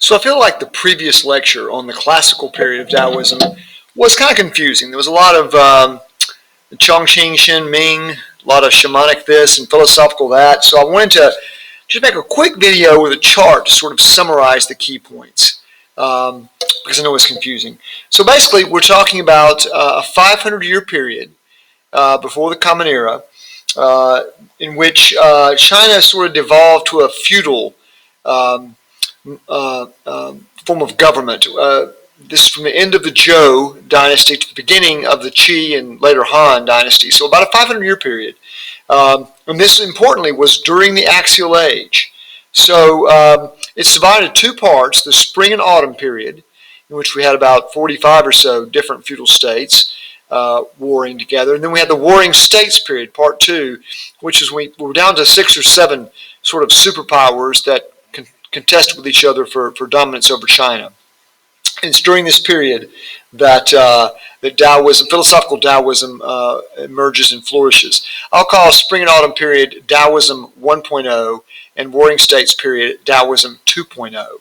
So I feel like the previous lecture on the classical period of Taoism was kind of confusing. There was a lot of Chongqing, Shen Ming, a lot of shamanic this and philosophical that. So I wanted to just make a quick video with a chart to sort of summarize the key points because I know it's confusing. So basically we're talking about a 500-year period before the Common Era in which China sort of devolved to a feudal form of government. This is from the end of the Zhou dynasty to the beginning of the Qi and later Han dynasty. So about a 500-year period. And this, importantly, was during the Axial Age. So it's divided into two parts, the Spring and Autumn period, in which we had about 45 or so different feudal states warring together. And then we had the Warring States period, part two, which is we were down to 6 or 7 sort of superpowers that contested with each other for dominance over China. And it's during this period that that Daoism, philosophical Daoism, emerges and flourishes. I'll call Spring and Autumn period Daoism 1.0 and Warring States period Daoism 2.0.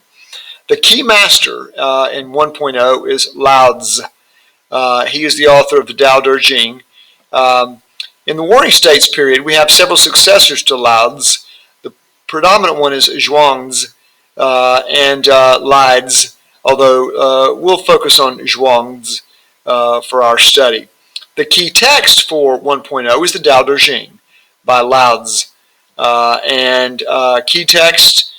The key master in 1.0 is Lao Tzu. He is the author of the Tao Te Ching. In the Warring States period, we have several successors to Lao Tzu. The predominant one is Zhuangzi and Lides, although we'll focus on Zhuangzi for our study. The key text for 1.0 is the Tao Te Ching by Lao Tzu. And key text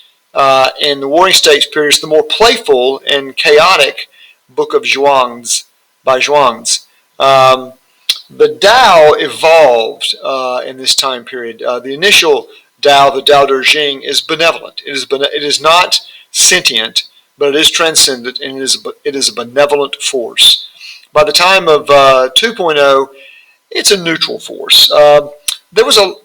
in the Warring States period is the more playful and chaotic book of Zhuangzi by Zhuangzi. The Tao evolved in this time period. The initial Tao, the Tao Te Ching, is benevolent. It is not sentient, but it is transcendent, and it is a benevolent force. By the time of 2.0, it's a neutral force. There was a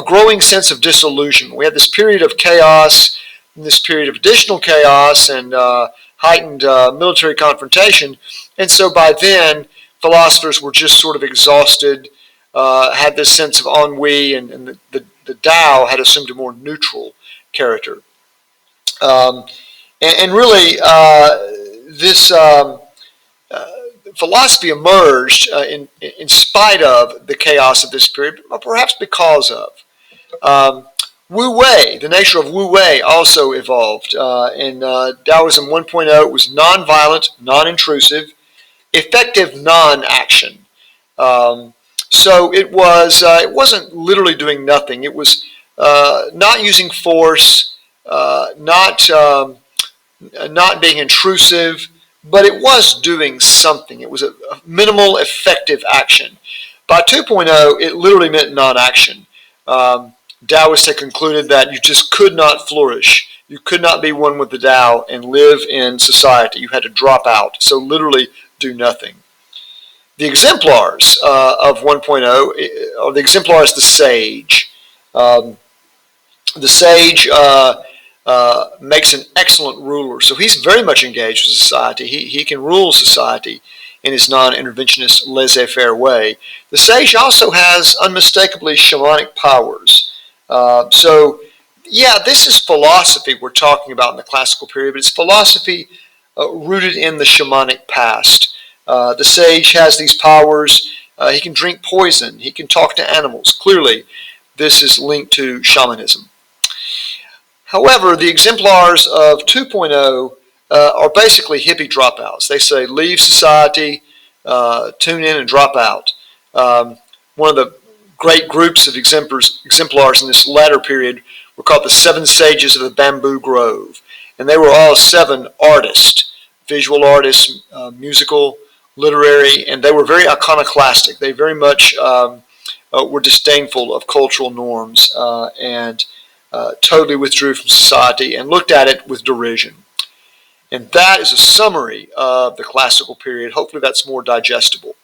growing sense of disillusionment. We had this period of chaos, and this period of additional chaos and heightened military confrontation, and so by then, philosophers were just sort of exhausted, had this sense of ennui, and the Tao had assumed a more neutral character. And really, this philosophy emerged in spite of the chaos of this period, but perhaps because of. Wu Wei, the nature of Wu Wei also evolved. In Daoism 1.0, it was non-violent, non-intrusive, effective non-action. So it wasn't literally doing nothing. It was not using force, not being intrusive, but it was doing something. It was a minimal, effective action. By 2.0, it literally meant non-action. Taoists had concluded that you just could not flourish. You could not be one with the Tao and live in society. You had to drop out. So literally do nothing. The exemplars of 1.0, or the exemplar is the sage. The sage makes an excellent ruler. So he's very much engaged with society. He can rule society in his non-interventionist, laissez-faire way. The sage also has unmistakably shamanic powers. So, yeah, this is philosophy we're talking about in the classical period, but it's philosophy rooted in the shamanic past. The sage has these powers. He can drink poison. He can talk to animals. Clearly, this is linked to shamanism. However, the exemplars of 2.0 are basically hippie dropouts. They say leave society, tune in and drop out. One of the great groups of exemplars in this latter period were called the 7 Sages of the Bamboo Grove. And they were all 7 artists, visual artists, musical, literary, and they were very iconoclastic. They very much were disdainful of cultural norms and totally withdrew from society and looked at it with derision. And that is a summary of the classical period. Hopefully that's more digestible.